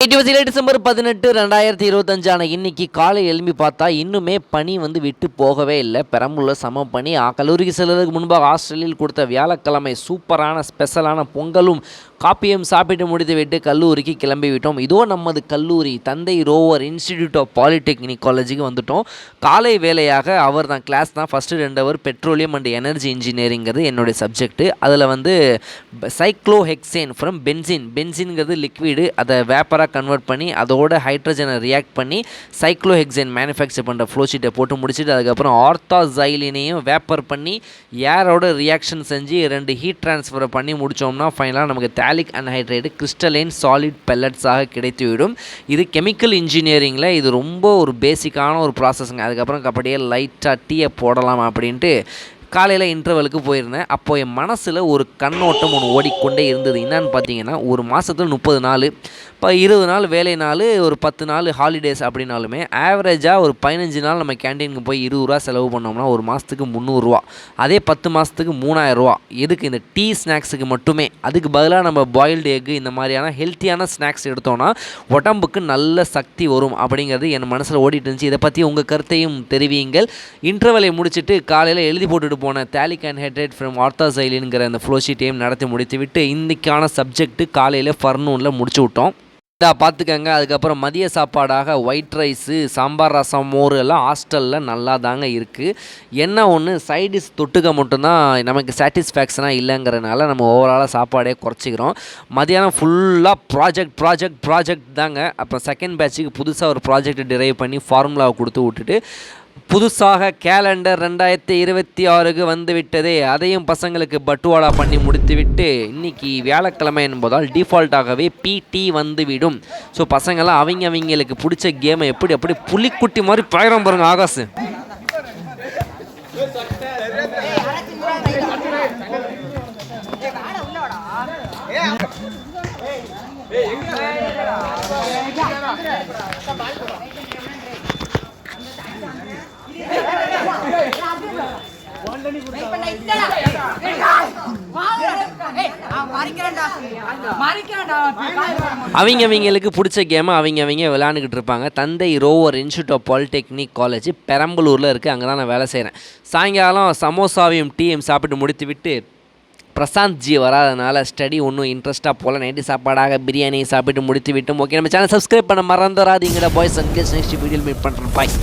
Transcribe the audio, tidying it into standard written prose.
December 18, 2025 இன்னைக்கு காலை எழும்பி பார்த்தா இன்னுமே பனி விட்டு போகவே இல்லை. பெரம்பலூரில் சம பனி. கல்லூரிக்கு செல்வதற்கு முன்பாக ஹாஸ்டலில் கொடுத்த வியாழக்கிழமை சூப்பரான ஸ்பெஷலான பொங்கலும் காப்பியும் சாப்பிட்டு முடித்து விட்டு கல்லூரிக்கு கிளம்பி விட்டோம். இதோ நமது கல்லூரி தந்தை ரோவர் இன்ஸ்டிடியூட் ஆஃப் பாலிடெக்னிக் காலேஜுக்கு வந்துட்டோம். காலை வேலையாக அவர் தான் கிளாஸ் தான். First 2 hour petroleum and energy இன்ஜினியரிங்கிறது என்னுடைய சப்ஜெக்ட்டு. அதில் சைக்ளோஹெக்சேன் ஃப்ரம் பென்சின்ங்கிறது லிக்விடு, அதை வேப்பராக கன்வெர்ட் பண்ணி அதோட ஹைட்ரஜனை ரியாக்ட் பண்ணி சைக்ளோஹெக்சேன் மேனுஃபேக்சர் பண்ணுற ஃப்ளோஷீட்டை போட்டு முடிச்சுட்டு அதுக்கப்புறம் ஆர்த்தாசைலினையும் வேப்பர் பண்ணி ஏரோட ரியாக்ஷன் செஞ்சு 2 ஹீட் ட்ரான்ஸ்ஃபரை பண்ணி முடித்தோம்னா ஃபைனலாக நமக்கு தாலிக் அன்ஹைட்ரேட் கிறிஸ்டலைன் சாலிட் பெல்லட்ஸாக கிடைத்துவிடும். இது கெமிக்கல் இன்ஜினியரிங்கில் இது ரொம்ப ஒரு பேசிக்கான ஒரு ப்ராசஸ்ங்க. அதுக்கப்புறம் அப்படியே லைட்டாக டீயை போடலாம் அப்படின்ட்டு காலையில் இன்டர்வலுக்கு போயிருந்தேன். அப்போ என் மனசில் ஒரு கண்ணோட்டம் ஒன்று ஓடிக்கொண்டே இருந்தது. என்னன்னு பார்த்தீங்கன்னா, ஒரு மாதத்தில் 30 நாள், இப்போ 20 நாள் வேலை நாள், ஒரு 10 நாள் ஹாலிடேஸ் அப்படின்னாலுமே ஆவரேஜாக ஒரு 15 நாள் நம்ம கேன்டீனுக்கு போய் 20 ரூபா செலவு பண்ணோம்னா ஒரு மாதத்துக்கு 300 ரூபா. அதே 10 மாதத்துக்கு 3000 ரூபா. எதுக்கு? இந்த டீ ஸ்நாக்ஸுக்கு மட்டுமே. அதுக்கு பதிலாக நம்ம பாயில்டு எக்கு இந்த மாதிரியான ஹெல்த்தியான ஸ்நாக்ஸ் எடுத்தோன்னா உடம்புக்கு நல்ல சக்தி வரும் அப்படிங்கிறது என் மனசில் ஓடிட்டு இருந்துச்சு. இதை பற்றி உங்கள் கருத்தையும் தெரிவியுங்கள். இன்டர்வலை முடிச்சுட்டு காலையில் எழுதி போட்டுட்டு போன தாலிக் அன்ஹைட்ரேட் ஃப்ரம் ஆர்த்தாசைலின்ங்கிற அந்த ஃப்ளோஷீட்டையும் நடத்தி முடித்து விட்டு இன்றைக்கான சப்ஜெக்ட்டு காலையில் ஃபர்னூனில் முடிச்சு விட்டோம். பார்த்துக்கங்க. அதுக்கப்புறம் மதிய சாப்பாடாக ஒயிட் ரைஸு, சாம்பார், ரசம், மோர் எல்லாம் ஹாஸ்டலில் நல்லா தாங்க இருக்குது. என்ன ஒன்று, சைடிஷ் தொட்டுக்க மட்டும்தான் நமக்கு சாட்டிஸ்ஃபேக்ஷனாக இல்லைங்கிறனால நம்ம ஓவராலாக சாப்பாடே குறைச்சிக்கிறோம். மதியானம் ஃபுல்லாக ப்ராஜெக்ட் தாங்க. அப்புறம் செகண்ட் பேட்சுக்கு புதுசாக ஒரு ப்ராஜெக்ட் டிரைவ் பண்ணி ஃபார்முலாவை கொடுத்து விட்டுட்டு புதுசாக கேலண்டர் 2026க்கு வந்துவிட்டதே, அதையும் பசங்களுக்கு பட்டுவாடா பண்ணி முடித்துவிட்டு இன்றைக்கி வியாழக்கிழமை என்பதால் டிஃபால்ட்டாகவே பிடி வந்துவிடும். ஸோ பசங்களாம் அவங்களுக்கு பிடிச்ச கேமை எப்படி புலிக்குட்டி மாதிரி பயிரம் பாருங்க. ஆகாசு அவங்களுக்கு பிடிச்ச கேமை அவங்க விளையாண்டுக்கிட்டு இருப்பாங்க. Thanthai Roever institute of polytechnic college பெரம்பலூரில் இருக்குது. அங்கே தான் நான் வேலை செய்கிறேன். சாயங்காலம் சமோசாவையும் டீயும் சாப்பிட்டு முடித்து விட்டு பிரசாந்த் ஜி வராதனால ஸ்டடி ஒன்றும் இன்ட்ரெஸ்ட்டாக போல். நைட்டு சாப்பாடாக பிரியாணி சாப்பிட்டு முடித்து விட்டோம். ஓகே, நம்ம சேனல் சப்ஸ்கிரைப் பண்ண மறந்துடாதீங்கடா பாய்ஸ். அண்ட் கேஸ் நெக்ஸ்ட் வீடியோவில் மீட் பண்ணுறேன். பாய்.